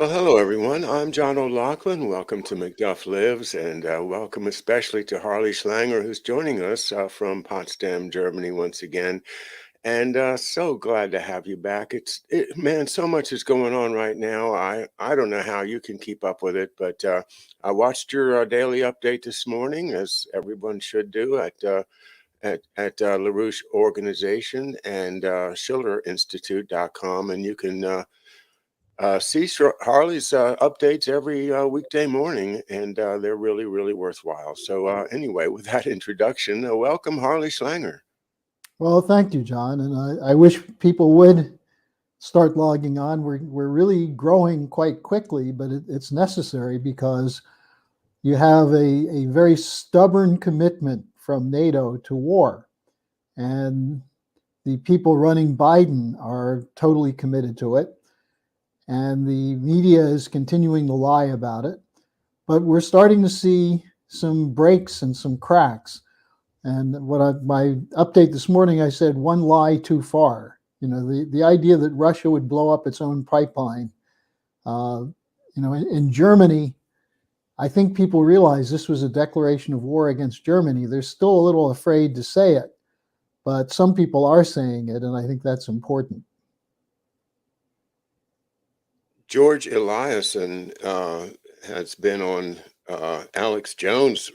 Well, hello everyone. I'm John O'Loughlin. Welcome to McDuff Lives, and welcome especially to Harley Schlanger, who's joining us from Potsdam, Germany, once again. And so glad to have you back. Man, so much is going on right now. I don't know how you can keep up with it, but I watched your daily update this morning, as everyone should do at LaRouche Organization and SchillerInstitute.com, and you can. See Harley's updates every weekday morning, and they're really, really worthwhile. So, anyway, with that introduction, welcome Harley Schlanger. Well, thank you, John. And I wish people would start logging on. We're really growing quite quickly, but it's necessary because you have a very stubborn commitment from NATO to war. And the people running Biden are totally committed to it. And the media is continuing to lie about it. But we're starting to see some breaks and some cracks. And my update this morning, I said one lie too far. You know, the idea that Russia would blow up its own pipeline. In Germany, I think people realize this was a declaration of war against Germany. They're still a little afraid to say it, but some people are saying it, and I think that's important. George Eliason has been on Alex Jones,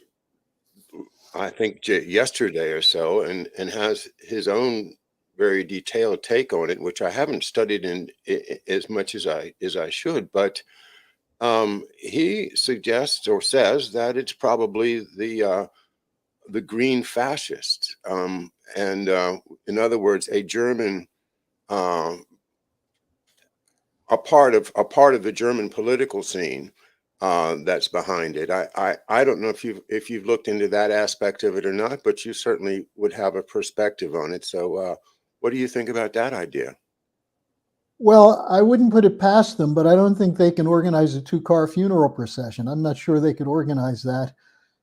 I think yesterday or so, and has his own very detailed take on it, which I haven't studied in as much as I should. But he suggests or says that it's probably the green fascists, and in other words, a German. A part of the German political scene that's behind it. I don't know if you've looked into that aspect of it or not, but you certainly would have a perspective on it. So, what do you think about that idea? Well, I wouldn't put it past them, but I don't think they can organize a two-car funeral procession. I'm not sure they could organize that.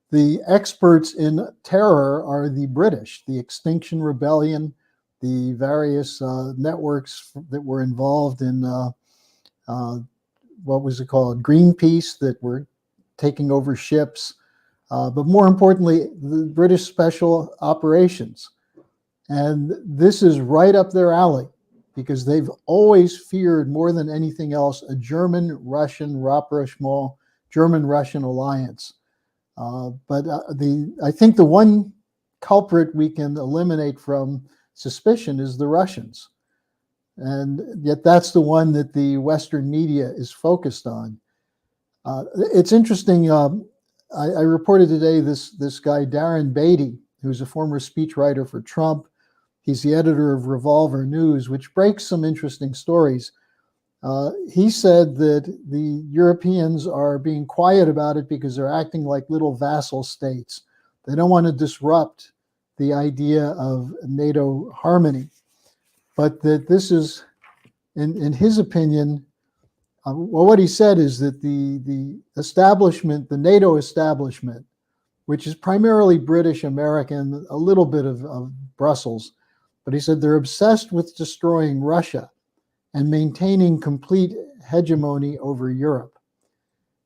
The experts in terror are the British, the Extinction Rebellion, the various networks that were involved in what was it called? Greenpeace, that were taking over ships. But more importantly, the British Special Operations. And this is right up their alley because they've always feared more than anything else a German-Russian rapprochement, German-Russian alliance. But I think the one culprit we can eliminate from suspicion is the Russians. And yet that's the one that the Western media is focused on. It's interesting. I reported today this guy, Darren Beatty, who's a former speechwriter for Trump. He's the editor of Revolver News, which breaks some interesting stories. He said that the Europeans are being quiet about it because they're acting like little vassal states. They don't want to disrupt the idea of NATO harmony. But that this is, in his opinion, what he said is that the establishment, the NATO establishment, which is primarily British, American, a little bit of Brussels, but he said they're obsessed with destroying Russia and maintaining complete hegemony over Europe.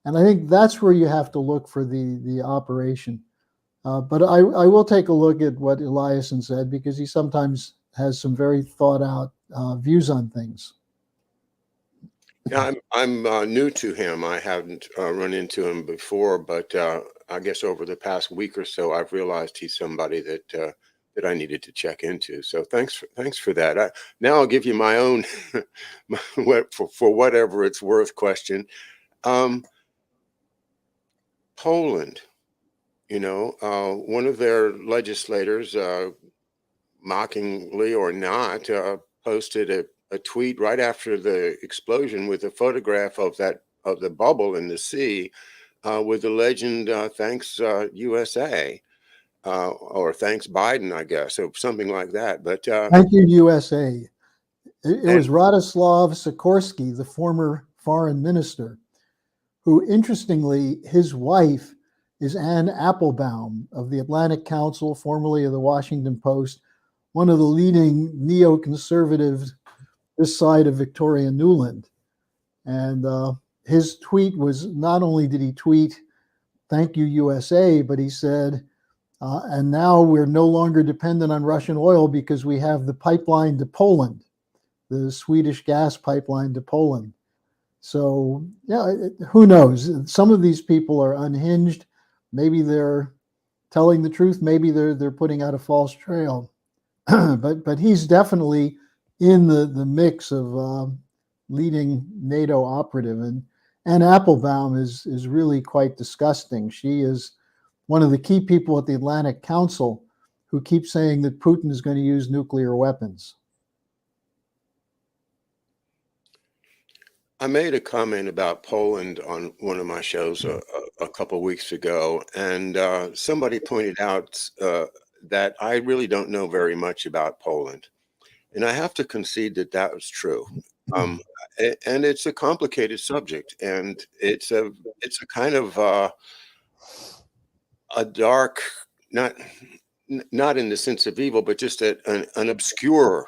And I think that's where you have to look for the operation. But I will take a look at what Eliasson said because he sometimes has some very thought out views on things. Yeah, I'm new to him. I haven't run into him before, but I guess over the past week or so, I've realized he's somebody that I needed to check into. So thanks for that. Now I'll give you my own for whatever it's worth question. Poland, one of their legislators, mockingly or not, posted a tweet right after the explosion with a photograph of the bubble in the sea, with the legend "Thanks USA" or "Thanks Biden," I guess, or something like that. But thank you, USA. It was Radoslav Sikorski, the former foreign minister, who, interestingly, his wife is Anne Applebaum of the Atlantic Council, formerly of the Washington Post, one of the leading neoconservatives this side of Victoria Nuland. And his tweet was, not only did he tweet, "Thank you, USA," but he said, and now we're no longer dependent on Russian oil because we have the pipeline to Poland, the Swedish gas pipeline to Poland. So, yeah, who knows? Some of these people are unhinged. Maybe they're telling the truth. Maybe they're putting out a false trail. but he's definitely in the mix of leading NATO operative. And Applebaum is really quite disgusting. She is one of the key people at the Atlantic Council who keeps saying that Putin is going to use nuclear weapons. I made a comment about Poland on one of my shows a couple weeks ago, and somebody pointed out that I really don't know very much about Poland. And I have to concede that that was true. Um, and it's a complicated subject, and it's a kind of a dark, not not in the sense of evil, but just an obscure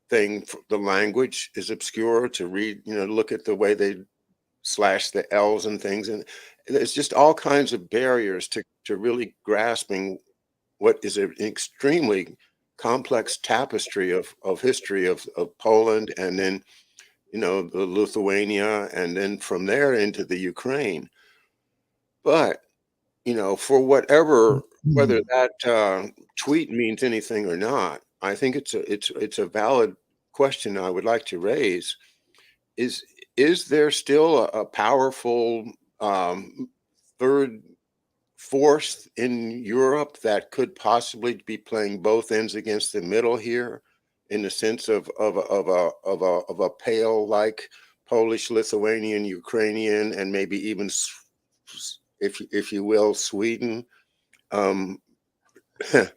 thing. The language is obscure to read. Look at the way they slash the L's and things, and there's just all kinds of barriers to really grasping what is an extremely complex tapestry of history of Poland, and then the Lithuania, and then from there into the Ukraine. But for whatever, whether that tweet means anything or not, I think it's a valid question I would like to raise. Is is there still a powerful third force in Europe that could possibly be playing both ends against the middle here, in the sense of a pale like Polish, Lithuanian, Ukrainian, and maybe even, if you will, Sweden? Um, I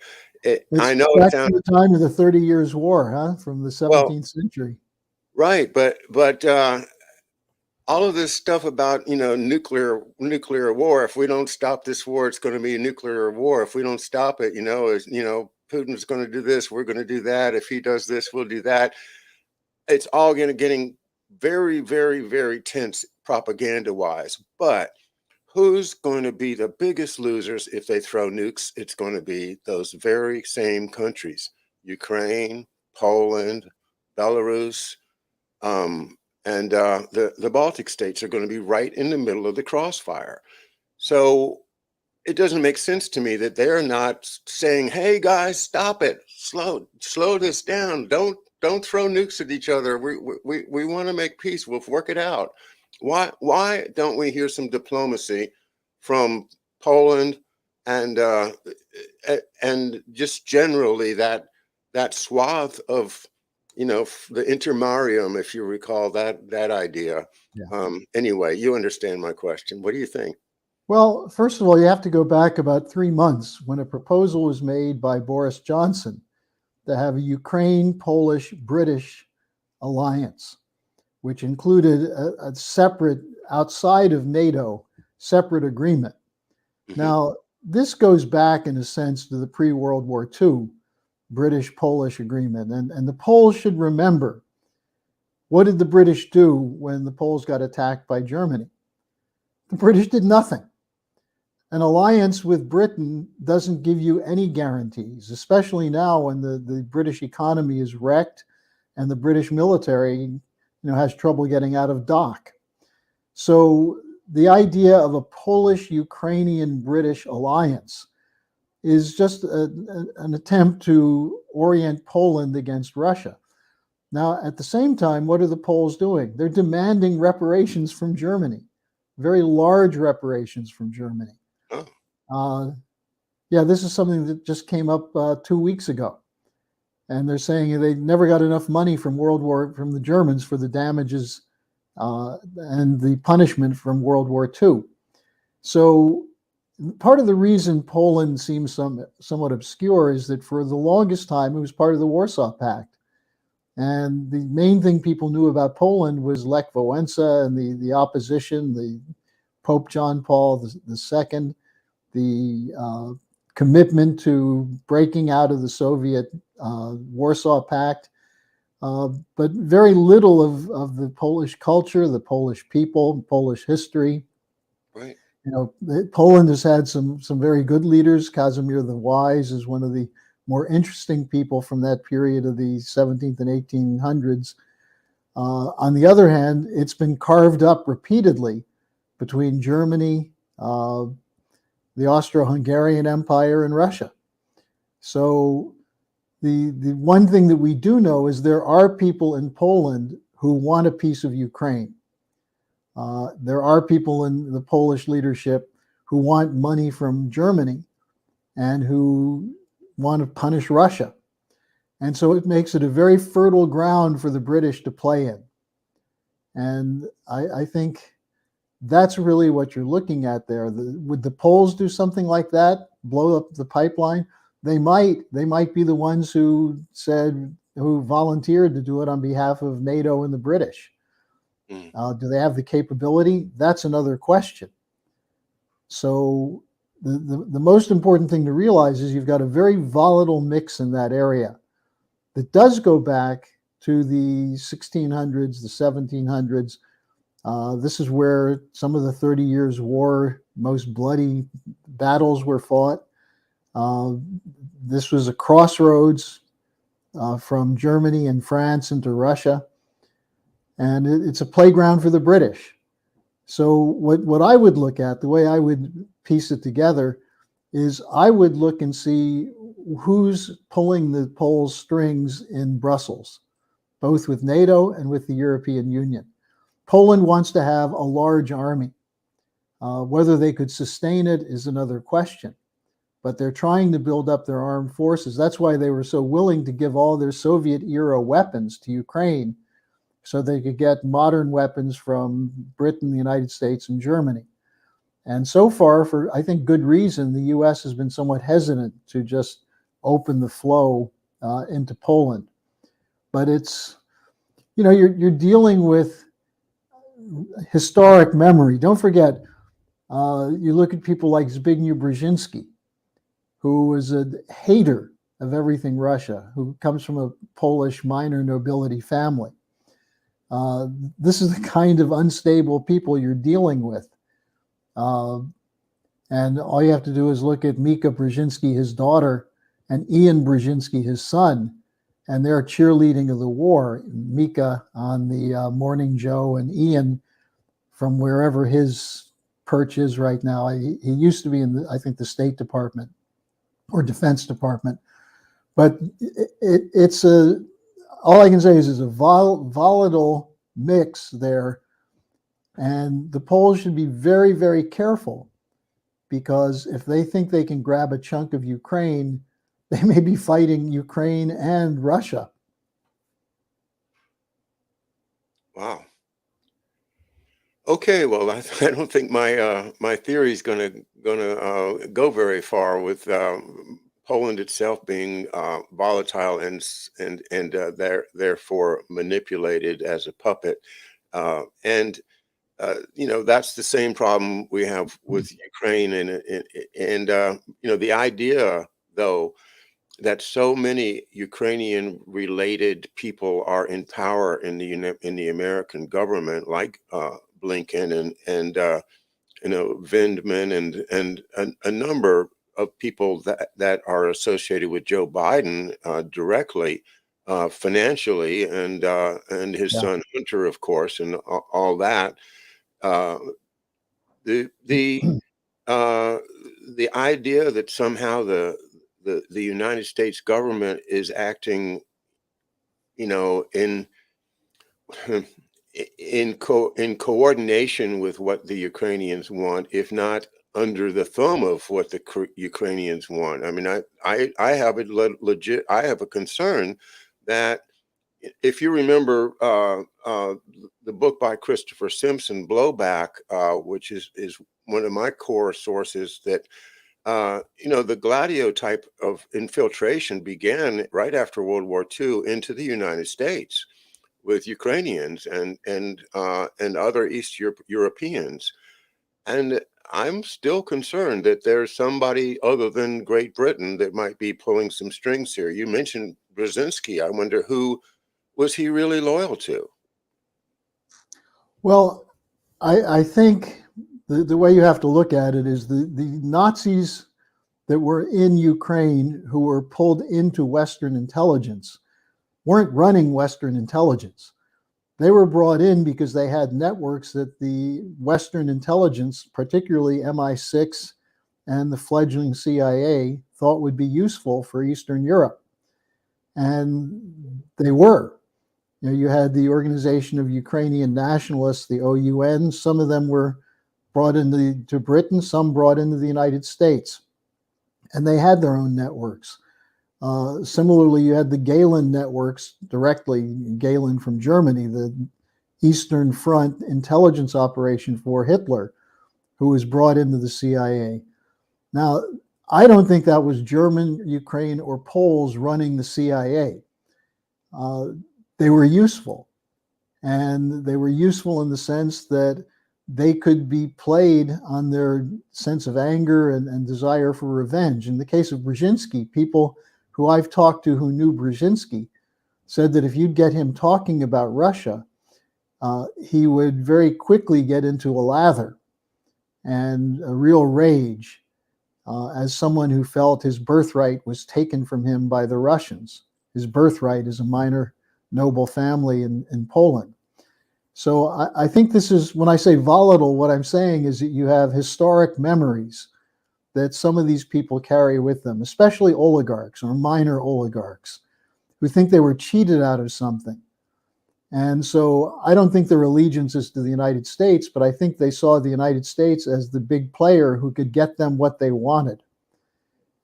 It's know it back sounds to the time of the 30 Years' War, huh? From the well, 17th century. right, but all of this stuff about nuclear war. If we don't stop this war, it's going to be a nuclear war. If we don't stop it, Putin's going to do this, we're going to do that. If he does this, we'll do that. It's all getting very, very, very tense propaganda wise. But who's going to be the biggest losers if they throw nukes? It's going to be those very same countries: Ukraine, Poland, Belarus. And the Baltic states are going to be right in the middle of the crossfire. So it doesn't make sense to me that they're not saying, "Hey guys, stop it, slow this down. Don't throw nukes at each other. We want to make peace. We'll work it out." Why don't we hear some diplomacy from Poland and just generally that swath of the intermarium, if you recall that idea. Yeah. Anyway, you understand my question. What do you think? Well, first of all, you have to go back about 3 months when a proposal was made by Boris Johnson to have a Ukraine, Polish, British alliance, which included a separate, outside of NATO, separate agreement. Mm-hmm. Now, this goes back in a sense to the pre-World War II British-Polish agreement. And the Poles should remember, what did the British do when the Poles got attacked by Germany? The British did nothing. An alliance with Britain doesn't give you any guarantees, especially now when the British economy is wrecked and the British military has trouble getting out of dock. So the idea of a Polish-Ukrainian-British alliance is just an attempt to orient Poland against Russia. Now, at the same time, what are the Poles doing? They're demanding reparations from Germany, very large reparations from Germany. Oh. Yeah, this is something that just came up 2 weeks ago. And they're saying they never got enough money from from the Germans for the damages and the punishment from World War II. So part of the reason Poland seems somewhat obscure is that for the longest time, it was part of the Warsaw Pact. And the main thing people knew about Poland was Lech Wałęsa and the opposition, the Pope John Paul II, the commitment to breaking out of the Soviet Warsaw Pact. but very little of the Polish culture, the Polish people, Polish history. Right. Poland has had some very good leaders. Casimir the Wise is one of the more interesting people from that period of the 17th and 1800s. On the other hand, it's been carved up repeatedly between Germany, the Austro-Hungarian Empire, and Russia. So the one thing that we do know is there are people in Poland who want a piece of Ukraine. There are people in the Polish leadership who want money from Germany and who want to punish Russia. And so it makes it a very fertile ground for the British to play in. And I think that's really what you're looking at there. Would the Poles do something like that, blow up the pipeline? They might. They might be the ones who volunteered to do it on behalf of NATO and the British. Do they have the capability? That's another question. So the most important thing to realize is you've got a very volatile mix in that area that does go back to the 1600s, the 1700s. This is where some of the 30 Years' War, most bloody battles were fought. This was a crossroads from Germany and France into Russia. And it's a playground for the British. So what I would look at, the way I would piece it together, is I would look and see who's pulling the Poles' strings in Brussels, both with NATO and with the European Union. Poland wants to have a large army. Whether they could sustain it is another question. But they're trying to build up their armed forces. That's why they were so willing to give all their Soviet-era weapons to Ukraine, so they could get modern weapons from Britain, the United States, and Germany. And so far, for I think good reason, the U.S. has been somewhat hesitant to just open the flow into Poland. But it's, you're dealing with historic memory. Don't forget, you look at people like Zbigniew Brzezinski, who was a hater of everything Russia, who comes from a Polish minor nobility family. This is the kind of unstable people you're dealing with. And all you have to do is look at Mika Brzezinski, his daughter, and Ian Brzezinski, his son, and they're cheerleading of the war. Mika on the Morning Joe, and Ian from wherever his perch is right now. He used to be in, I think, the State Department or Defense Department. But it's all I can say is it's a volatile mix there. And the Poles should be very, very careful, because if they think they can grab a chunk of Ukraine, they may be fighting Ukraine and Russia. Wow. Okay, well, I don't think my theory is gonna go very far with Poland itself being volatile and therefore manipulated as a puppet. And that's the same problem we have with Ukraine, and the idea, though, that so many Ukrainian-related people are in power in the American government, like Blinken and Vindman and a number of people that are associated with Joe Biden directly, financially, and his Yeah. son Hunter, of course, and all that. Uh, the uh, the idea that somehow the United States government is acting, in in coordination with what the Ukrainians want, if not under the thumb of what the Ukrainians want. I mean, I have a legit. I have a concern that if you remember the book by Christopher Simpson, Blowback, which is one of my core sources, that the Gladio type of infiltration began right after World War II into the United States with Ukrainians and other Europeans. And I'm still concerned that there's somebody other than Great Britain that might be pulling some strings here. You mentioned Brzezinski. I wonder who was he really loyal to? Well, I think the way you have to look at it is the Nazis that were in Ukraine who were pulled into Western intelligence weren't running Western intelligence. They were brought in because they had networks that the Western intelligence, particularly MI6 and the fledgling CIA, thought would be useful for Eastern Europe. And they were. You had the Organization of Ukrainian Nationalists, the OUN. Some of them were brought into Britain, some brought into the United States. And they had their own networks. Similarly, you had the Gehlen networks directly, Gehlen from Germany, the Eastern Front intelligence operation for Hitler, who was brought into the CIA. Now, I don't think that was German, Ukraine, or Poles running the CIA. They were useful. And they were useful in the sense that they could be played on their sense of anger and desire for revenge. In the case of Brzezinski, people who I've talked to who knew Brzezinski said that if you'd get him talking about Russia, he would very quickly get into a lather and a real rage as someone who felt his birthright was taken from him by the Russians. His birthright is a minor noble family in Poland. So I think this is, when I say volatile, what I'm saying is that you have historic memories that some of these people carry with them, especially oligarchs or minor oligarchs who think they were cheated out of something. And so I don't think their allegiance is to the United States, but I think they saw the United States as the big player who could get them what they wanted.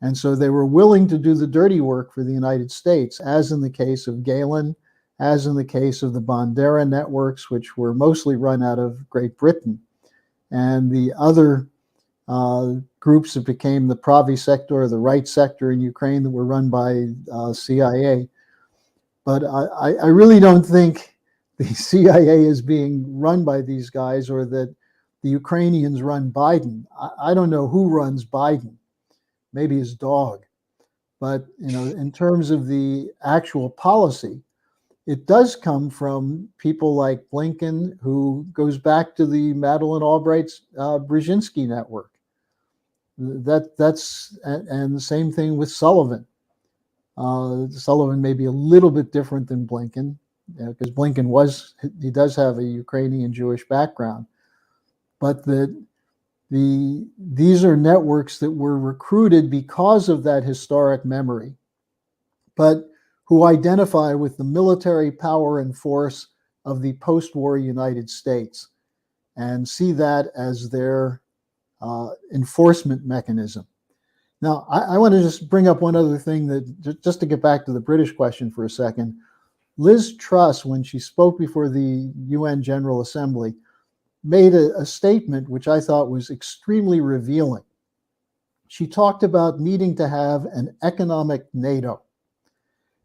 And so they were willing to do the dirty work for the United States, as in the case of Gehlen, as in the case of the Bandera networks, which were mostly run out of Great Britain, and the other groups that became the Pravi sector, or the right sector in Ukraine, that were run by CIA. But I really don't think the CIA is being run by these guys, or that the Ukrainians run Biden. I don't know who runs Biden, maybe his dog. But in terms of the actual policy, it does come from people like Blinken, who goes back to the Madeleine Albright's Brzezinski network. That's and the same thing with Sullivan. Sullivan may be a little bit different than Blinken, because Blinken he does have a Ukrainian Jewish background, but these are networks that were recruited because of that historic memory, but who identify with the military power and force of the post-war United States and see that as their enforcement mechanism. Now, I want to just bring up one other thing, that just to get back to the British question for a second. Liz Truss, when she spoke before the UN General Assembly, made a statement which I thought was extremely revealing. She talked about needing to have an economic NATO.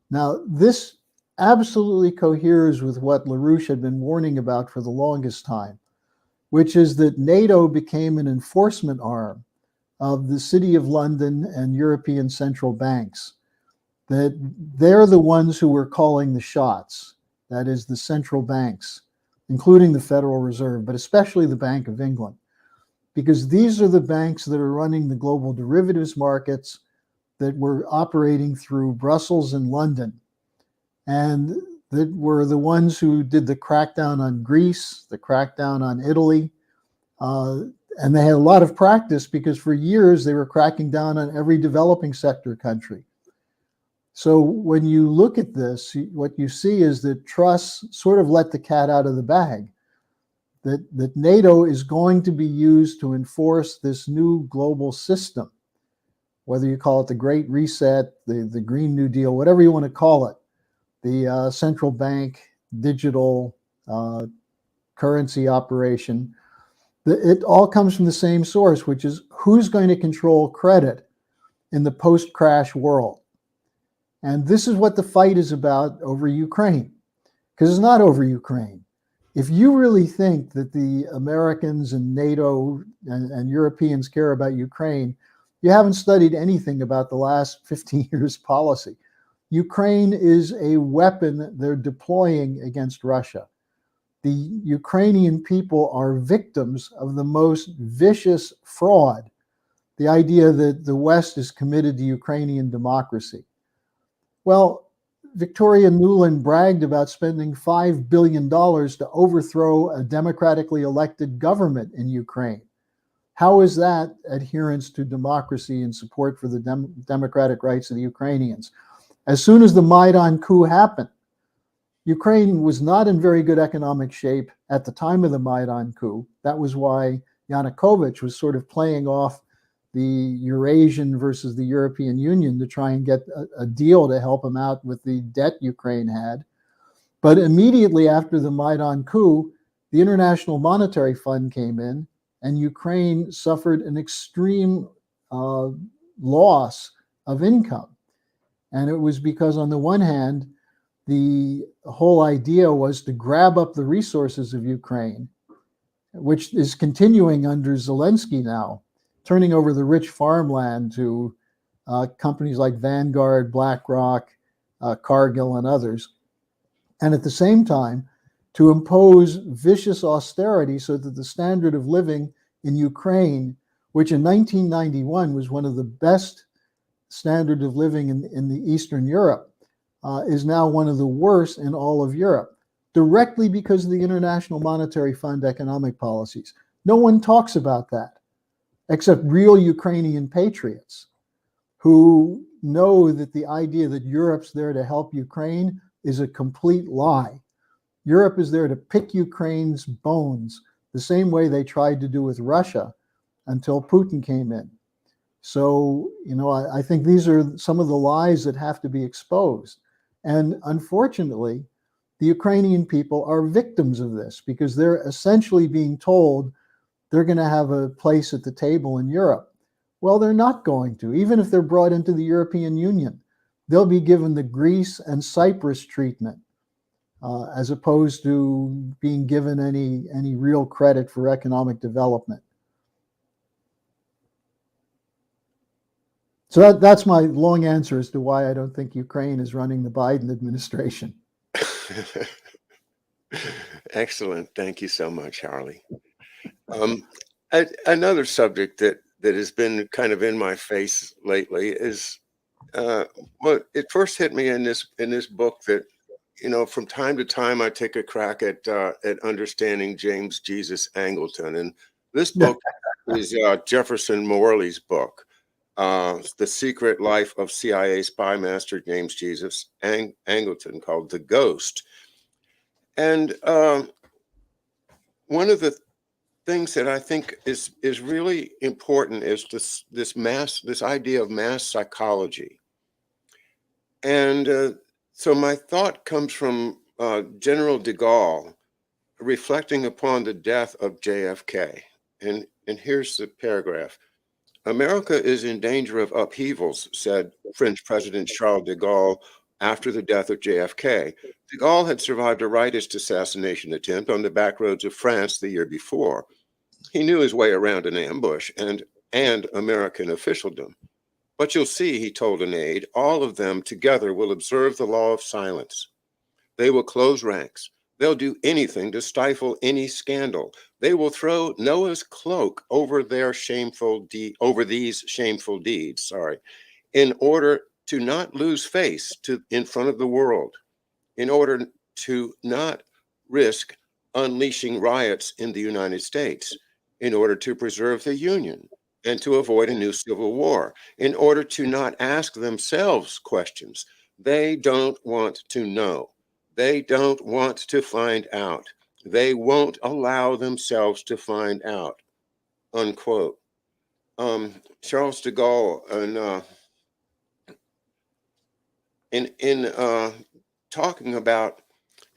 Now, this absolutely coheres with what LaRouche had been warning about for the longest time, which is that NATO became an enforcement arm of the City of London and European central banks, that they're the ones who were calling the shots. That is, the central banks, including the Federal Reserve, but especially the Bank of England, because these are the banks that are running the global derivatives markets that were operating through Brussels and London, and that were the ones who did the crackdown on Greece, the crackdown on Italy, and they had a lot of practice because for years they were cracking down on every developing sector country. So when you look at this, what you see is that Truss sort of let the cat out of the bag, that NATO is going to be used to enforce this new global system, whether you call it the Great Reset, the Green New Deal, whatever you want to call it, the central bank digital currency operation. It all comes from the same source, which is who's going to control credit in the post-crash world. And this is what the fight is about over Ukraine, because it's not over Ukraine. If you really think that the Americans and NATO and Europeans care about Ukraine, you haven't studied anything about the last 15 years policy. Ukraine is a weapon they're deploying against Russia. The Ukrainian people are victims of the most vicious fraud, the idea that the West is committed to Ukrainian democracy. Well, Victoria Nuland bragged about spending $5 billion to overthrow a democratically elected government in Ukraine. How is that adherence to democracy and support for the democratic rights of the Ukrainians? As soon as the Maidan coup happened, Ukraine was not in very good economic shape at the time of the Maidan coup. That was why Yanukovych was sort of playing off the Eurasian versus the European Union to try and get a deal to help him out with the debt Ukraine had. But immediately after the Maidan coup, the International Monetary Fund came in, and Ukraine suffered an extreme loss of income. And it was because, on the one hand, the whole idea was to grab up the resources of Ukraine, which is continuing under Zelensky now, turning over the rich farmland to companies like Vanguard, BlackRock, Cargill, and others. And at the same time, to impose vicious austerity so that the standard of living in Ukraine, which in 1991 was one of the best standard of living in the Eastern Europe, is now one of the worst in all of Europe, directly because of the International Monetary Fund economic policies. No one talks about that, except real Ukrainian patriots who know that the idea that Europe's there to help Ukraine is a complete lie. Europe is there to pick Ukraine's bones, the same way they tried to do with Russia until Putin came in. So, I think these are some of the lies that have to be exposed. And unfortunately, the Ukrainian people are victims of this because they're essentially being told they're going to have a place at the table in Europe. Well, they're not going to. Even if they're brought into the European Union, they'll be given the Greece and Cyprus treatment, as opposed to being given any real credit for economic development. So that's my long answer as to why I don't think Ukraine is running the Biden administration. Excellent. Thank you so much, Harley. Another subject that has been kind of in my face lately is, well, it first hit me in this book that, from time to time I take a crack at understanding James Jesus Angleton, and this book is Jefferson Morley's book, The Secret Life of CIA Spy Master James Jesus Angleton, called The Ghost. And one of the things that I think is really important is this idea of mass psychology. And so my thought comes from General de Gaulle reflecting upon the death of JFK. And here's the paragraph. America is in danger of upheavals, said French President Charles de Gaulle after the death of JFK. De Gaulle had survived a rightist assassination attempt on the back roads of France the year before. He knew his way around an ambush and American officialdom. But you'll see, he told an aide, all of them together will observe the law of silence. They will close ranks. They'll do anything to stifle any scandal. They will throw Noah's cloak over these shameful deeds, in order to not lose face in front of the world, in order to not risk unleashing riots in the United States, in order to preserve the Union and to avoid a new civil war, in order to not ask themselves questions. They don't want to know. They don't want to find out. They won't allow themselves to find out, unquote. Charles de Gaulle, in talking about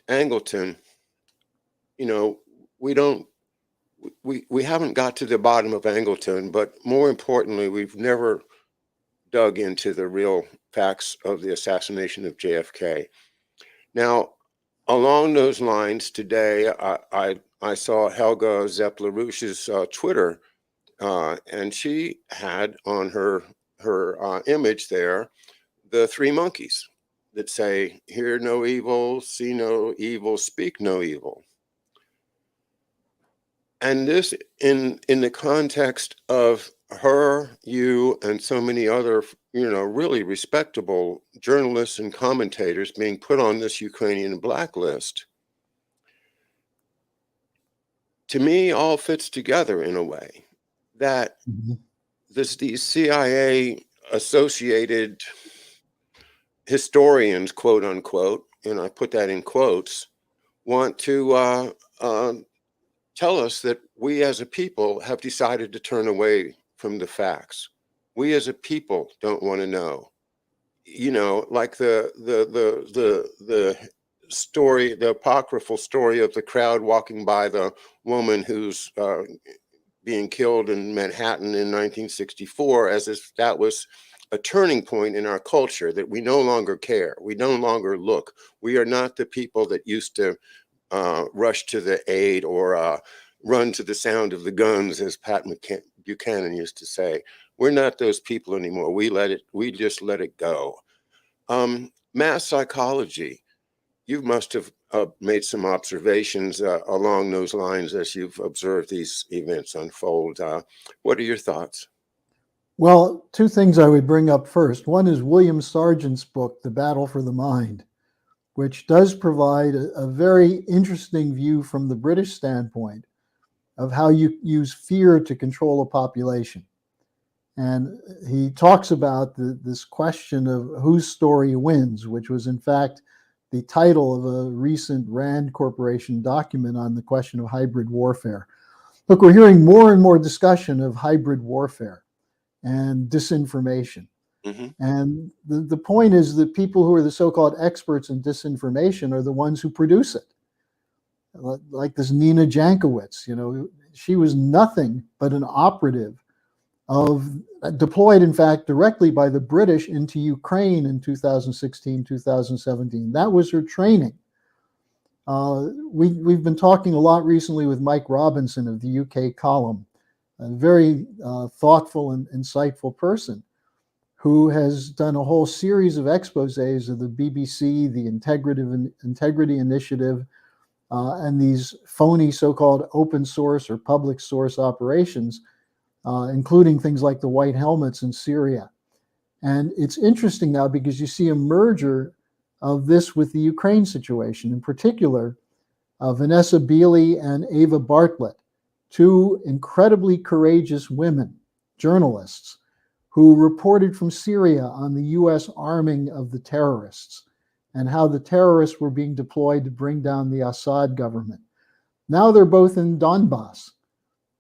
Angleton, we haven't got to the bottom of Angleton, but more importantly, we've never dug into the real facts of the assassination of JFK. Now, along those lines, today I saw Helga Zepp LaRouche's Twitter, and she had on her image there the three monkeys, that say, hear no evil, see no evil, speak no evil. And this in the context of her, you, and so many other, really respectable journalists and commentators being put on this Ukrainian blacklist, to me, all fits together in a way that Mhm. these CIA associated historians, quote unquote, and I put that in quotes, want to tell us that we as a people have decided to turn away from the facts. We as a people don't want to know. Like the story, the apocryphal story of the crowd walking by the woman who's being killed in Manhattan in 1964, as if that was a turning point in our culture, that we no longer care, we no longer look. We are not the people that used to rush to the aid or run to the sound of the guns, as Pat Buchanan used to say. We're not those people anymore. We just let it go. Mass psychology. You must have made some observations along those lines as you've observed these events unfold. What are your thoughts? Well, two things I would bring up first. One is William Sargent's book, The Battle for the Mind, which does provide a very interesting view from the British standpoint of how you use fear to control a population. And he talks about this question of whose story wins, which was in fact the title of a recent Rand Corporation document on the question of hybrid warfare. Look, we're hearing more and more discussion of hybrid warfare and disinformation. Mm-hmm. And the point is that people who are the so-called experts in disinformation are the ones who produce it. Like this Nina Jankowicz, she was nothing but an operative deployed, in fact, directly by the British into Ukraine in 2016, 2017. That was her training. We've been talking a lot recently with Mike Robinson of the UK column, a very thoughtful and insightful person who has done a whole series of exposés of the BBC, the Integrity Initiative, and these phony so-called open source or public source operations, including things like the white helmets in Syria. And it's interesting now because you see a merger of this with the Ukraine situation. In particular, Vanessa Beeley and Ava Bartlett, two incredibly courageous women, journalists, who reported from Syria on the US arming of the terrorists and how the terrorists were being deployed to bring down the Assad government. Now they're both in Donbass,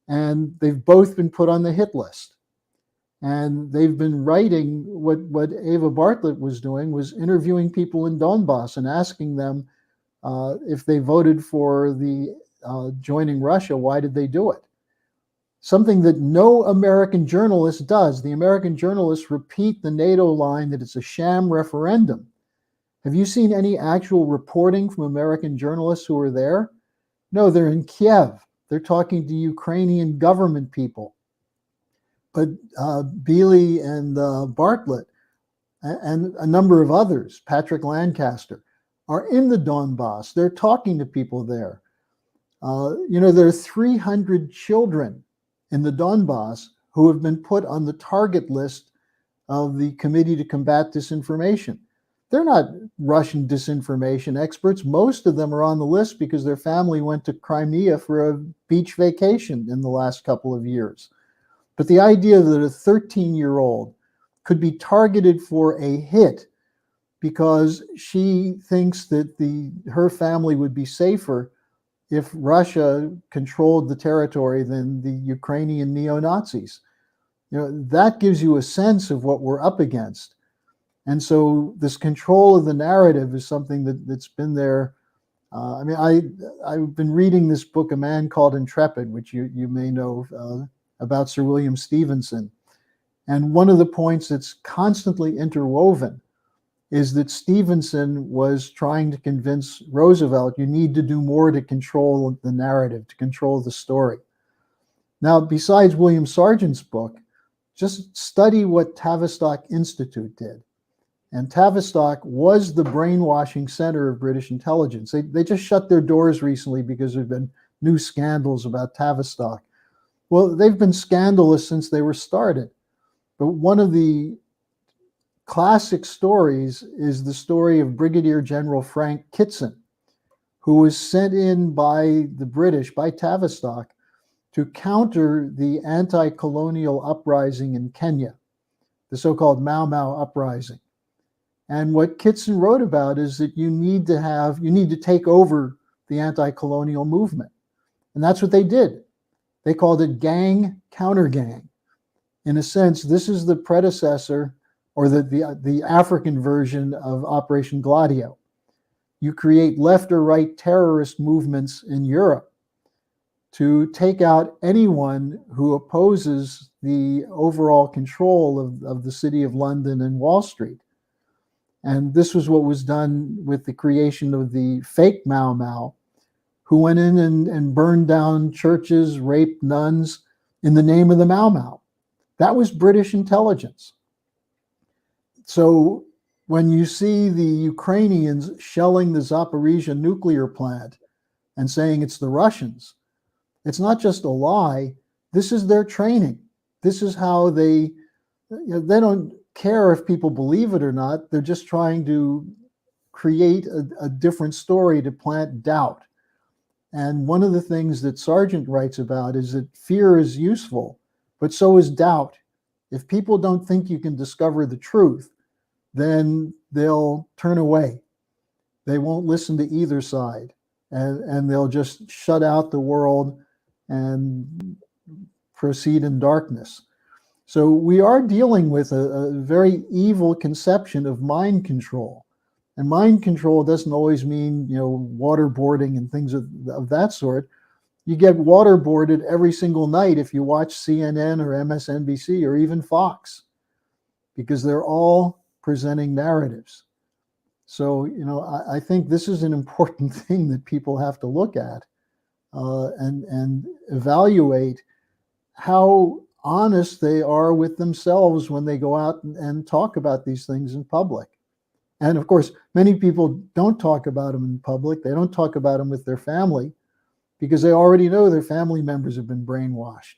and they've both been put on the hit list. And they've been writing what Ava Bartlett was doing was interviewing people in Donbass and asking them if they voted for the joining Russia, why did they do it? Something that no American journalist does. The American journalists repeat the NATO line that it's a sham referendum. Have you seen any actual reporting from American journalists who are there? No, they're in Kiev. They're talking to Ukrainian government people. But Beeley and Bartlett and a number of others, Patrick Lancaster, are in the Donbass. They're talking to people there. There are 300 children in the Donbass who have been put on the target list of the Committee to Combat Disinformation. They're not Russian disinformation experts. Most of them are on the list because their family went to Crimea for a beach vacation in the last couple of years. But the idea that a 13-year-old could be targeted for a hit because she thinks that her family would be safer if Russia controlled the territory than the Ukrainian neo-Nazis. That gives you a sense of what we're up against. And so this control of the narrative is something that's been there. I've been reading this book, A Man Called Intrepid, which you may know about Sir William Stevenson. And one of the points that's constantly interwoven is that Stevenson was trying to convince Roosevelt, you need to do more to control the narrative, to control the story. Now, besides William Sargent's book, just study what Tavistock Institute did. And Tavistock was the brainwashing center of British intelligence. They just shut their doors recently because there have been new scandals about Tavistock. Well, they've been scandalous since they were started. But one of the classic stories is the story of Brigadier General Frank Kitson, who was sent in by the British, by Tavistock, to counter the anti-colonial uprising in Kenya, the so-called Mau Mau uprising. And what Kitson wrote about is that you need to take over the anti-colonial movement. And that's what they did. They called it gang counter gang. In a sense, this is the predecessor or the African version of Operation Gladio. You create left or right terrorist movements in Europe to take out anyone who opposes the overall control of the city of London and Wall Street. And this was what was done with the creation of the fake Mau Mau, who went in and burned down churches, raped nuns in the name of the Mau Mau. That was British intelligence. So when you see the Ukrainians shelling the Zaporizhia nuclear plant and saying it's the Russians, it's not just a lie. This is their training. This is how they don't care if people believe it or not. They're just trying to create a different story to plant doubt. And one of the things that Sargent writes about is that fear is useful, but so is doubt. If people don't think you can discover the truth, then they'll turn away. They won't listen to either side, and they'll just shut out the world and proceed in darkness. So we are dealing with a very evil conception of mind control. And mind control doesn't always mean, waterboarding and things of that sort. You get waterboarded every single night if you watch CNN or MSNBC or even Fox, because they're all presenting narratives. So, I think this is an important thing that people have to look at and evaluate how honest they are with themselves when they go out and talk about these things in public. And of course, many people don't talk about them in public. They don't talk about them with their family because they already know their family members have been brainwashed.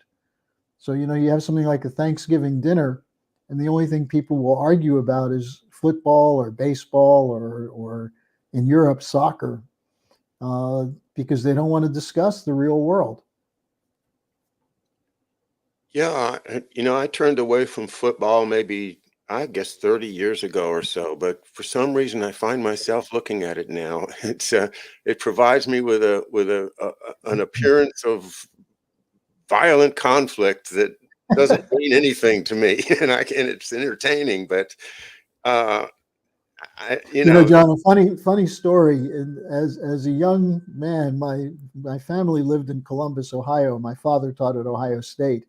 So, you have something like a Thanksgiving dinner, and the only thing people will argue about is football or baseball or in Europe, soccer, because they don't want to discuss the real world. Yeah, I turned away from football maybe, I guess, 30 years ago or so, but for some reason I find myself looking at it now. It provides me with an appearance of violent conflict that doesn't mean anything to me, and it's entertaining, but uh, John, a funny story. As a young man, my family lived in Columbus, Ohio. My father taught at Ohio State.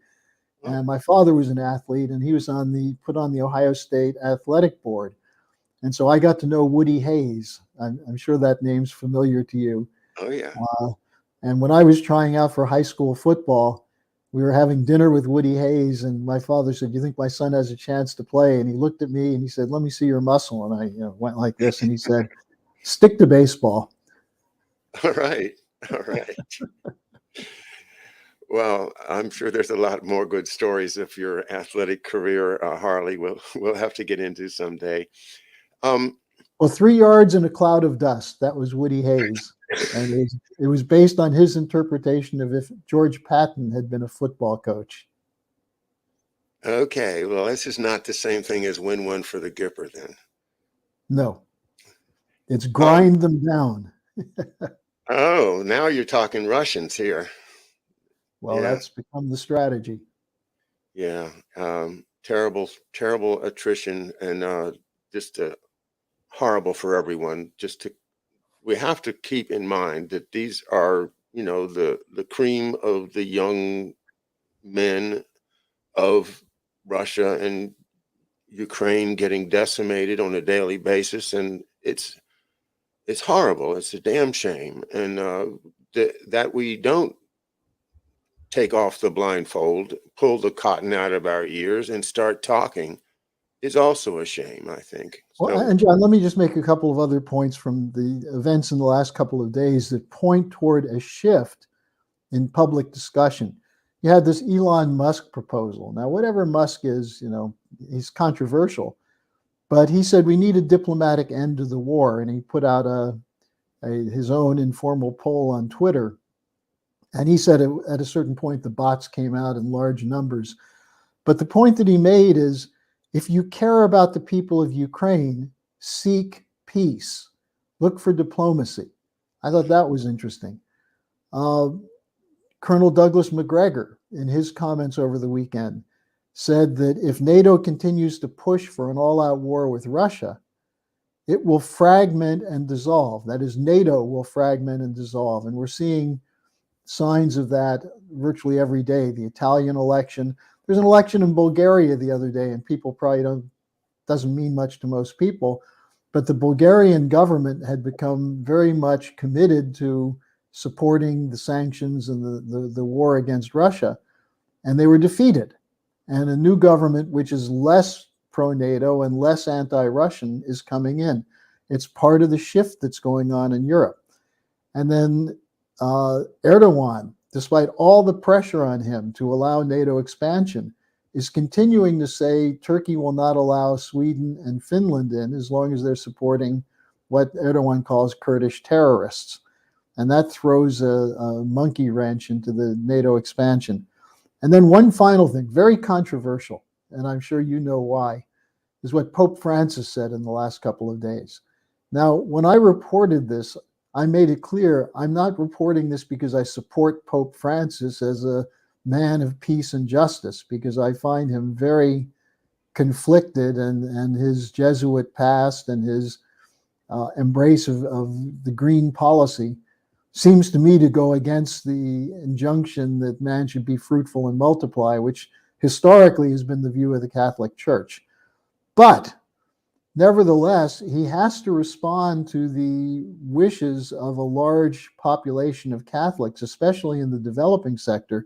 And my father was an athlete, and he was put on the Ohio State athletic board. And so I got to know Woody Hayes. I'm sure that name's familiar to you. Oh yeah. And when I was trying out for high school football, we were having dinner with Woody Hayes, and my father said, "Do you think my son has a chance to play?" And he looked at me and he said, "Let me see your muscle." And I went like this, and he said, "Stick to baseball." All right. All right. Well, I'm sure there's a lot more good stories of your athletic career, Harley. We'll have to get into someday. Um, Well, 3 yards in a cloud of dust. That was Woody Hayes. And it was based on his interpretation of if George Patton had been a football coach. okay, well, this is not the same thing as win one for the Gipper then. No, it's Um, grind them down. oh, now you're talking Russians here. Well, Yeah, that's become the strategy. yeah. Terrible, terrible attrition and just horrible for everyone. We have to keep in mind that these are, the cream of the young men of Russia and Ukraine getting decimated on a daily basis, and it's horrible. It's a damn shame, and that we don't take off the blindfold, pull the cotton out of our ears, and start talking is also a shame, I think. Well, So, and John, let me just make a couple of other points from the events in the last couple of days that point toward a shift in public discussion. You had this Elon Musk proposal. Now, whatever Musk is, he's controversial, but he said we need a diplomatic end to the war, and he put out his own informal poll on Twitter. And he said at a certain point the bots came out in large numbers. But the point that he made is, if you care about the people of Ukraine, seek peace. Look for diplomacy. I thought that was interesting. Colonel Douglas Macgregor, in his comments over the weekend, said that if NATO continues to push for an all-out war with Russia, it will fragment and dissolve. That is, NATO will fragment and dissolve. And we're seeing signs of that virtually every day. The Italian election, there's an election in Bulgaria the other day, and people probably doesn't mean much to most people, but the Bulgarian government had become very much committed to supporting the sanctions and the war against Russia, and they were defeated. And a new government, which is less pro-NATO and less anti-Russian, is coming in. It's part of the shift that's going on in Europe. And then Erdogan, despite all the pressure on him to allow NATO expansion, is continuing to say Turkey will not allow Sweden and Finland in as long as they're supporting what Erdogan calls Kurdish terrorists. And that throws a monkey wrench into the NATO expansion. And then one final thing, very controversial, and I'm sure you know why, is what Pope Francis said in the last couple of days. Now, when I reported this, I made it clear I'm not reporting this because I support Pope Francis as a man of peace and justice, because I find him very conflicted, and his Jesuit past and his embrace of the green policy seems to me to go against the injunction that man should be fruitful and multiply, which historically has been the view of the Catholic Church. But nevertheless, he has to respond to the wishes of a large population of Catholics, especially in the developing sector.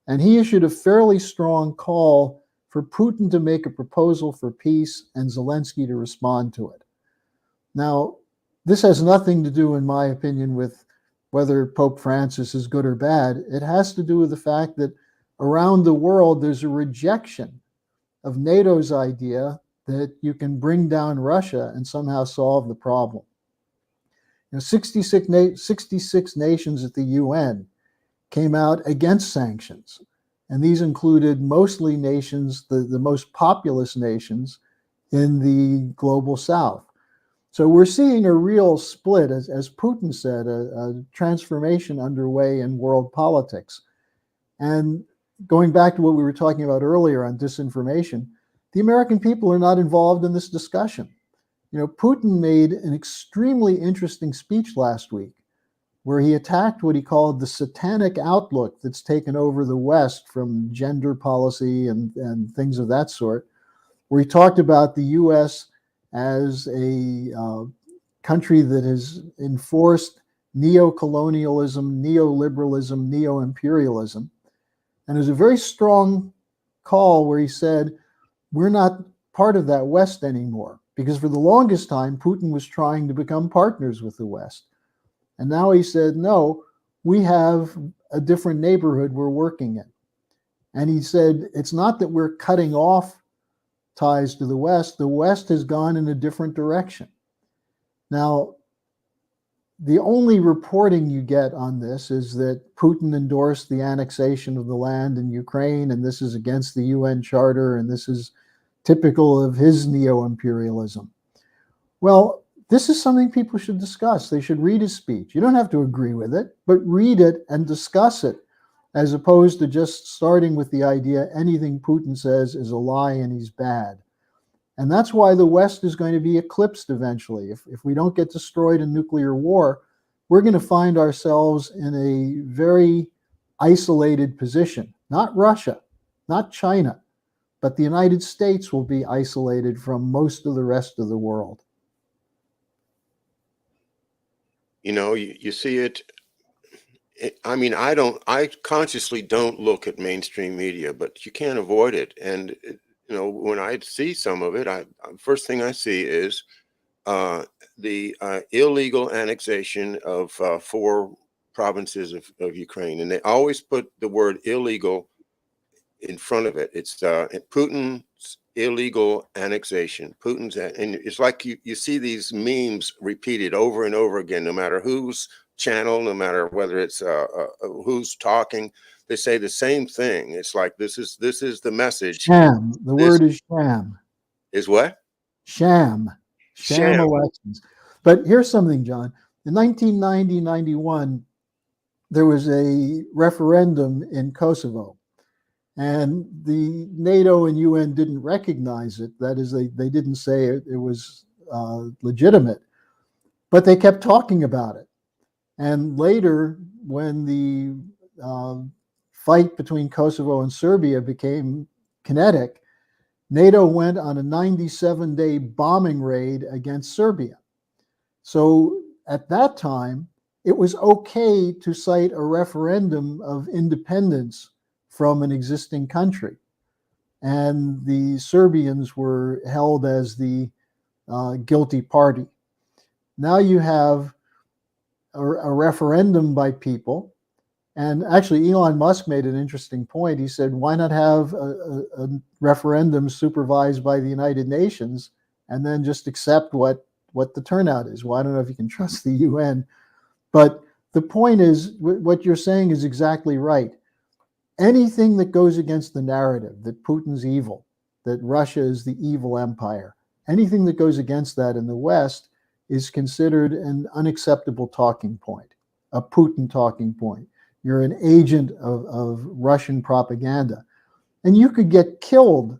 And he issued a fairly strong call for Putin to make a proposal for peace and Zelensky to respond to it. Now, this has nothing to do, in my opinion, with whether Pope Francis is good or bad. It has to do with the fact that around the world, there's a rejection of NATO's idea that you can bring down Russia and somehow solve the problem. 66 nations at the UN came out against sanctions. And these included mostly nations, the most populous nations in the global south. So we're seeing a real split, as Putin said, a transformation underway in world politics. And going back to what we were talking about earlier on disinformation, the American people are not involved in this discussion. Putin made an extremely interesting speech last week where he attacked what he called the satanic outlook that's taken over the West from gender policy and things of that sort, where he talked about the U.S. as a country that has enforced neo-colonialism, neoliberalism, neo-imperialism. And there's a very strong call where he said, we're not part of that West anymore, because for the longest time, Putin was trying to become partners with the West. And now he said, no, we have a different neighborhood we're working in. And he said, it's not that we're cutting off ties to the West has gone in a different direction. Now, the only reporting you get on this is that Putin endorsed the annexation of the land in Ukraine, and this is against the UN Charter, and this is typical of his neo-imperialism. Well, this is something people should discuss. They should read his speech. You don't have to agree with it, but read it and discuss it, as opposed to just starting with the idea anything Putin says is a lie and he's bad. And that's why the West is going to be eclipsed eventually. If we don't get destroyed in nuclear war, we're going to find ourselves in a very isolated position. Not Russia, not China, but the United States will be isolated from most of the rest of the world. You see it. I consciously don't look at mainstream media, but you can't avoid it. And when I see some of it, first thing I see is uh, the illegal annexation of 4 provinces of Ukraine, and they always put the word illegal in front of it. It's Putin's illegal annexation. And it's like you see these memes repeated over and over again, no matter whose channel, no matter whether it's who's talking, they say the same thing. It's like this is the message. Sham. The This word is sham. is what? Sham. Sham Sham. elections. But here's something, John. In 1990-91, there was a referendum in Kosovo, and the NATO and UN didn't recognize it. That is, they didn't say it was legitimate, but they kept talking about it. And later, when the fight between Kosovo and Serbia became kinetic, NATO went on a 97-day bombing raid against Serbia. So at that time, it was okay to cite a referendum of independence from an existing country. And the Serbians were held as the guilty party. Now you have a referendum by people. And actually, Elon Musk made an interesting point. He said, why not have a referendum supervised by the United Nations and then just accept what the turnout is? Well, I don't know if you can trust the UN. But the point is, what you're saying is exactly right. Anything that goes against the narrative that Putin's evil, that Russia is the evil empire, anything that goes against that in the West is considered an unacceptable talking point, a Putin talking point. You're an agent of Russian propaganda. And you could get killed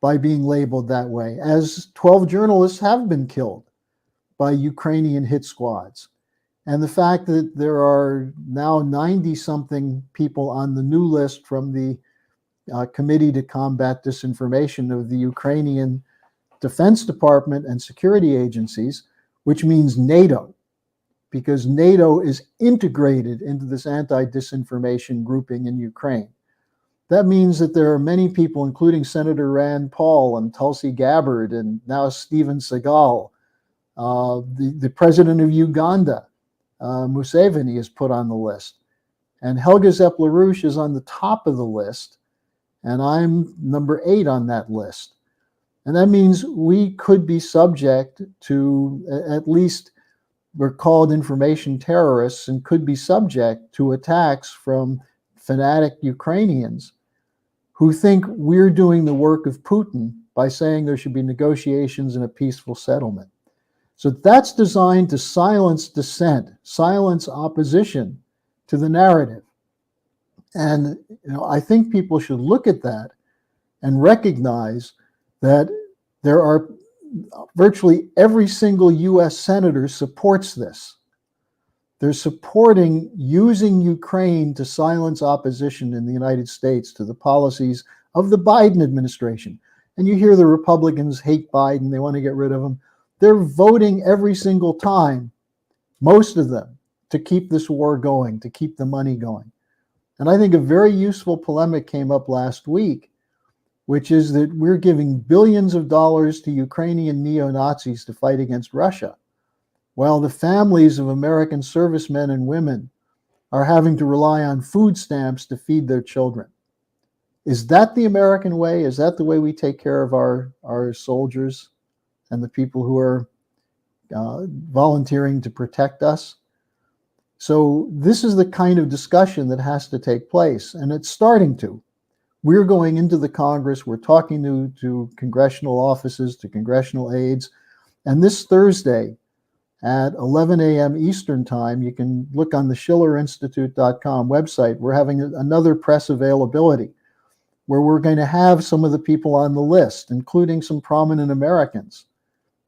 by being labeled that way, as 12 journalists have been killed by Ukrainian hit squads. And the fact that there are now 90-something people on the new list from the Committee to Combat Disinformation of the Ukrainian Defense Department and security agencies, which means NATO, because NATO is integrated into this anti-disinformation grouping in Ukraine. That means that there are many people, including Senator Rand Paul and Tulsi Gabbard and now Steven Seagal, the president of Uganda, Museveni, is put on the list. And Helga LaRouche is on the top of the list, and I'm number 8 on that list. And that means we could be subject to, at least we're called information terrorists, and could be subject to attacks from fanatic Ukrainians who think we're doing the work of Putin by saying there should be negotiations and a peaceful settlement. So that's designed to silence dissent, silence opposition to the narrative. And I think people should look at that and recognize that there are virtually every single US senator supports this. They're supporting using Ukraine to silence opposition in the United States to the policies of the Biden administration. And you hear the Republicans hate Biden, they want to get rid of him. They're voting every single time, most of them, to keep this war going, to keep the money going. And I think a very useful polemic came up last week, which is that we're giving billions of dollars to Ukrainian neo-Nazis to fight against Russia, while the families of American servicemen and women are having to rely on food stamps to feed their children. Is that the American way? Is that the way we take care of our soldiers and the people who are volunteering to protect us? So this is the kind of discussion that has to take place, and it's starting to. We're going into the Congress, we're talking to congressional offices, to congressional aides, and this Thursday at 11 a.m. Eastern Time, you can look on the schillerinstitute.com website. We're having another press availability where we're going to have some of the people on the list, including some prominent Americans,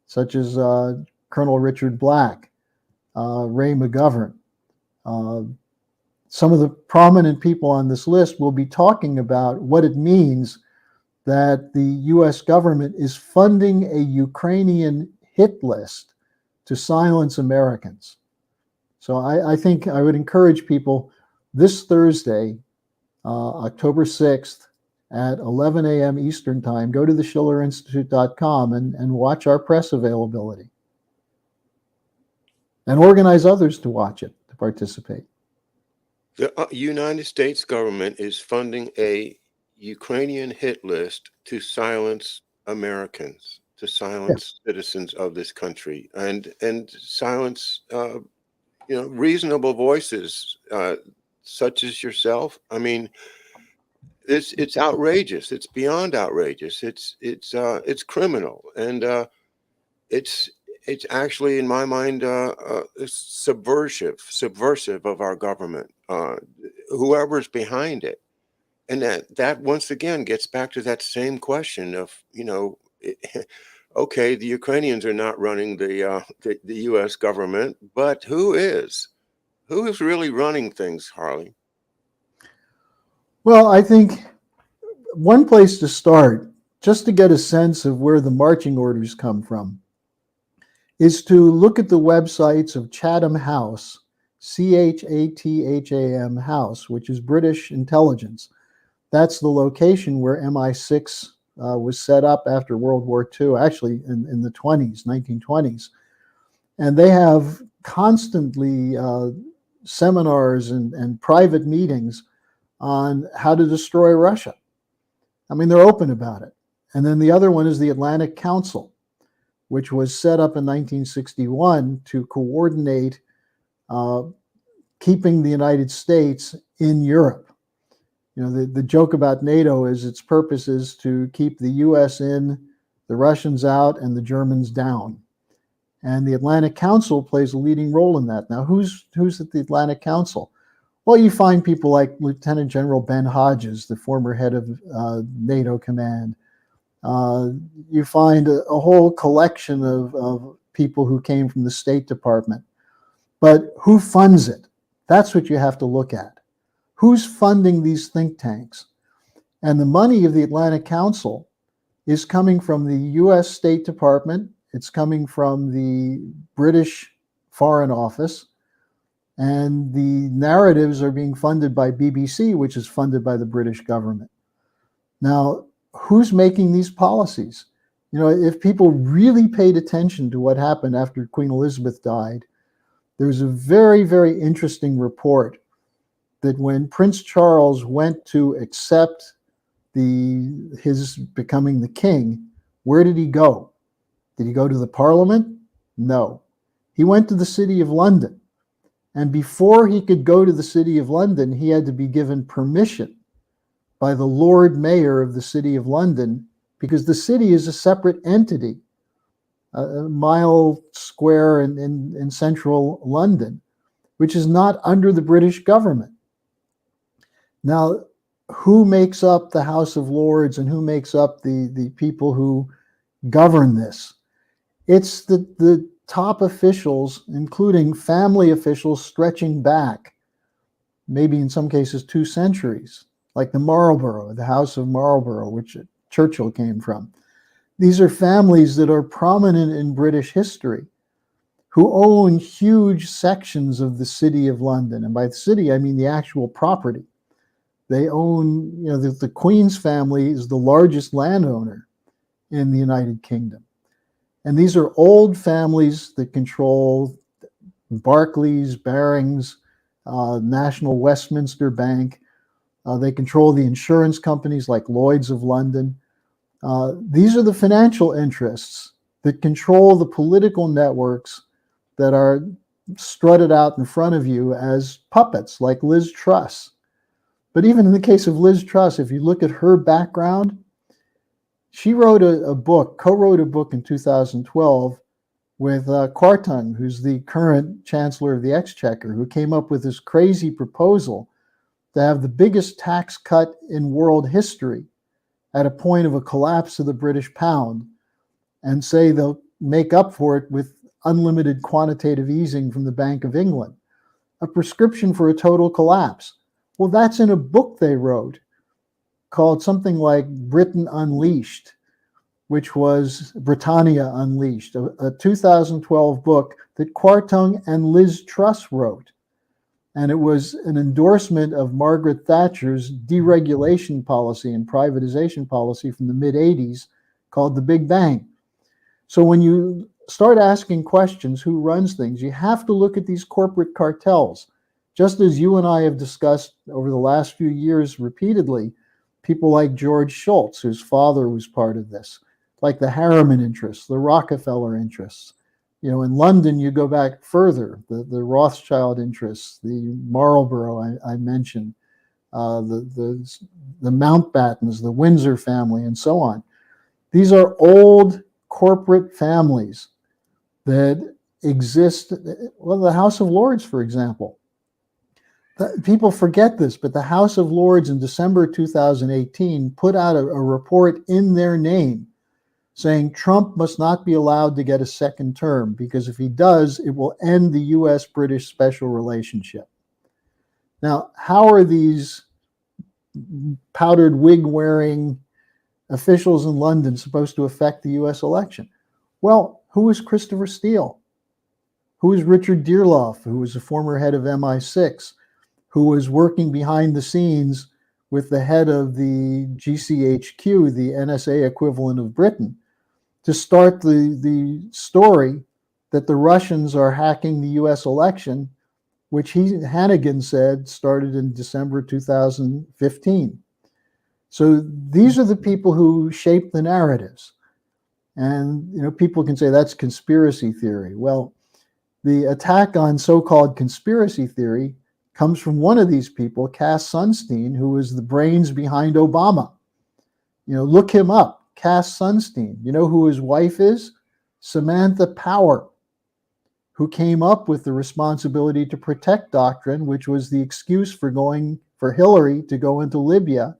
such as Colonel Richard Black, Ray McGovern. Some of the prominent people on this list will be talking about what it means that the US government is funding a Ukrainian hit list to silence Americans. So I think I would encourage people this Thursday, October 6th at 11 a.m. Eastern Time. Go to the schillerinstitute.com and watch our press availability. And organize others to watch it, to participate. The United States government is funding a Ukrainian hit list to silence Americans, to Yes. silence citizens of this country, and silence reasonable voices such as yourself. I mean, it's outrageous. It's beyond outrageous. It's criminal, and it's it's actually, in my mind, subversive of our government. Whoever's behind it, and that once again gets back to that same question of okay, the Ukrainians are not running the U.S. government, but who is? Who is really running things, Harley? Well, I think one place to start, just to get a sense of where the marching orders come from, is to look at the websites of Chatham House, Chatham House, which is British intelligence. That's the location where MI6 was set up after World War II, actually in the 1920s. And they have constantly seminars and private meetings on how to destroy Russia. I mean, they're open about it. And then the other one is the Atlantic Council, which was set up in 1961 to coordinate keeping the United States in Europe. You know, the joke about NATO is its purpose is to keep the US in, the Russians out, and the Germans down. And the Atlantic Council plays a leading role in that. Now, who's at the Atlantic Council? Well, you find people like Lieutenant General Ben Hodges, the former head of NATO command. You find a whole collection of people who came from the State Department. But who funds it? That's what you have to look at. Who's funding these think tanks? And the money of the Atlantic Council is coming from the US State Department. It's coming from the British Foreign Office. And the narratives are being funded by BBC, which is funded by the British government. Now, who's making these policies? You know, if people really paid attention to what happened after Queen Elizabeth died, there's a very, very interesting report that when Prince Charles went to accept his becoming the king, where did he go? Did he go to the Parliament? No. He went to the City of London. And before he could go to the City of London, he had to be given permission by the Lord Mayor of the City of London, because the city is a separate entity, a mile square in central London, which is not under the British government. Now, who makes up the House of Lords and who makes up the people who govern this? It's the top officials, including family officials stretching back, maybe in some cases 2 centuries, like the Marlborough, the House of Marlborough, which Churchill came from. These are families that are prominent in British history, who own huge sections of the City of London. And by the city, I mean the actual property. They own, you know, the Queen's family is the largest landowner in the United Kingdom. And these are old families that control Barclays, Barings, National Westminster Bank. They control the insurance companies like Lloyd's of London. These are the financial interests that control the political networks that are strutted out in front of you as puppets, like Liz Truss. But even in the case of Liz Truss, if you look at her background, she wrote co-wrote a book in 2012 with Kwarteng, who's the current Chancellor of the Exchequer, who came up with this crazy proposal to have the biggest tax cut in world history at a point of a collapse of the British pound, and say they'll make up for it with unlimited quantitative easing from the Bank of England, a prescription for a total collapse. Well, that's in a book they wrote called something like Britain Unleashed, which was Britannia Unleashed, a 2012 book that Kwarteng and Liz Truss wrote. And it was an endorsement of Margaret Thatcher's deregulation policy and privatization policy from the mid-'80s called the Big Bang. So when you start asking questions, who runs things, you have to look at these corporate cartels. Just as you and I have discussed over the last few years repeatedly, people like George Shultz, whose father was part of this, like the Harriman interests, the Rockefeller interests. You know, in London, you go back further, the Rothschild interests, the Marlborough I mentioned, the Mountbattens, the Windsor family, and so on. These are old corporate families that exist. Well, the House of Lords, for example. People forget this, but the House of Lords in December 2018 put out a report in their name saying Trump must not be allowed to get a second term, because if he does, it will end the US-British special relationship. Now, how are these powdered wig-wearing officials in London supposed to affect the US election? Well, who is Christopher Steele? Who is Richard Dearloffe, who was a former head of MI6, who was working behind the scenes with the head of the GCHQ, the NSA equivalent of Britain, to start the story that the Russians are hacking the US election, which Hannigan said started in December 2015. So these are the people who shape the narratives. And you know, people can say that's conspiracy theory. Well, the attack on so-called conspiracy theory comes from one of these people, Cass Sunstein, who is the brains behind Obama. You know, look him up, Cass Sunstein. You know who his wife is? Samantha Power, who came up with the responsibility to protect doctrine, which was the excuse for Hillary to go into Libya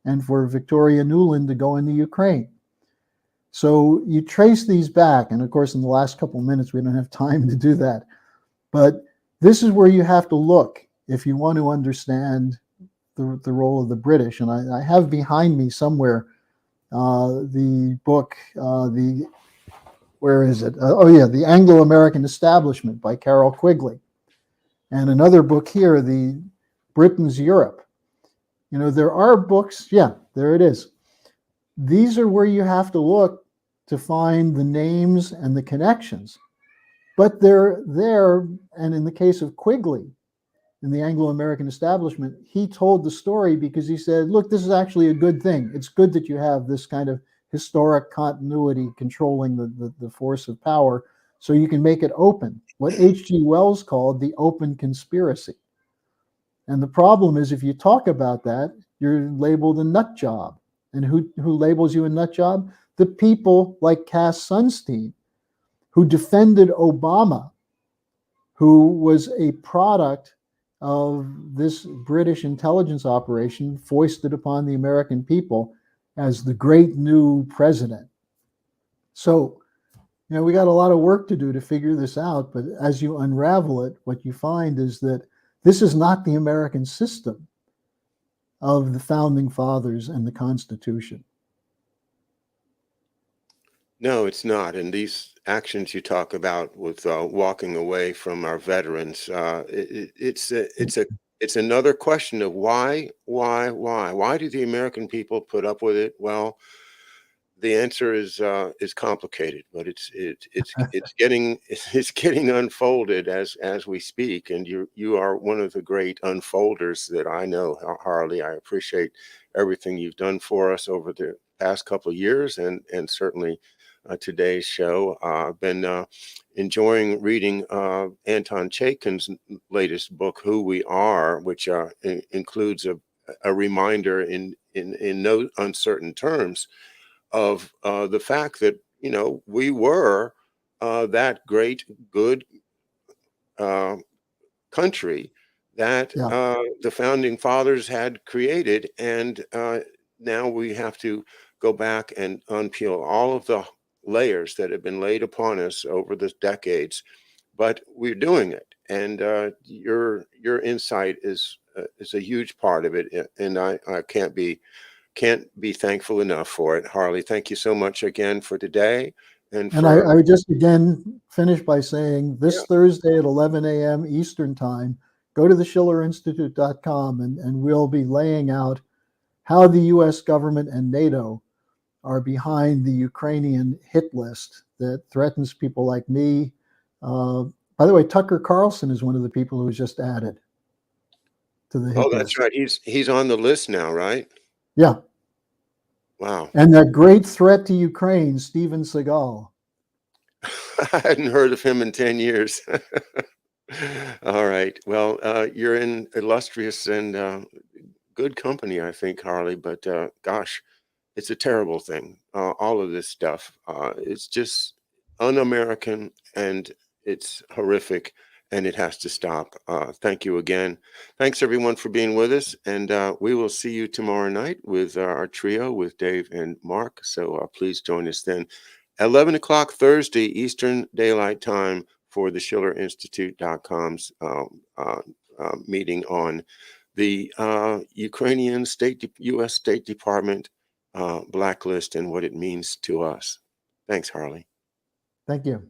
and for Victoria Nuland to go into Ukraine. So you trace these back, and of course in the last couple of minutes we don't have time to do that, but this is where you have to look if you want to understand the role of the British. And I have behind me somewhere the book, where is it? The Anglo-American Establishment by Carol Quigley. And another book here, the Britain's Europe. You know, there are books, yeah, there it is. These are where you have to look to find the names and the connections. But they're there, and in the case of Quigley, in the Anglo-American Establishment, he told the story because he said, look, this is actually a good thing. It's good that you have this kind of historic continuity controlling the force of power so you can make it open. What H.G. Wells called the open conspiracy. And the problem is if you talk about that, you're labeled a nut job. And who labels you a nut job? The people like Cass Sunstein, who defended Obama, who was a product of this British intelligence operation foisted upon the American people as the great new president. So, you know, we got a lot of work to do to figure this out, but as you unravel it, what you find is that this is not the American system of the founding fathers and the Constitution. No, it's not. And these actions you talk about with walking away from our veterans, it's another question of why do the American people put up with it? Well, the answer is complicated, but it's getting it's getting unfolded as we speak. And you are one of the great unfolders that I know, Harley. I appreciate everything you've done for us over the past couple of years, and certainly today's show. I've been enjoying reading Anton Chaikin's latest book, Who We Are, which includes a reminder in no uncertain terms of the fact that, you know, we were that great, good country that Yeah. the founding fathers had created. And now we have to go back and unpeel all of the layers that have been laid upon us over the decades. But we're doing it. And your insight is a huge part of it. And I can't be thankful enough for it. Harley, thank you so much again for today. And I for would just again finish by saying this yeah, Thursday at 11 a.m. Eastern Time, go to the schillerinstitute.com, and we'll be laying out how the US government and NATO are behind the Ukrainian hit list that threatens people like me. By the way, Tucker Carlson is one of the people who was just added to the Oh, hit that's list. right. He's on the list now, right? Yeah. Wow. And that great threat to Ukraine, Steven Seagal. I hadn't heard of him in 10 years. All right. Well, you're in illustrious and good company, I think, Harley, but gosh, it's a terrible thing. All of this stuff. It's just un-American and it's horrific and it has to stop. Thank you again. Thanks everyone for being with us. And we will see you tomorrow night with our trio with Dave and Mark. So please join us then. 11 o'clock Thursday, Eastern Daylight Time for the SchillerInstitute.com's meeting on the Ukrainian U.S. State Department blacklist and what it means to us. Thanks, Harley. Thank you.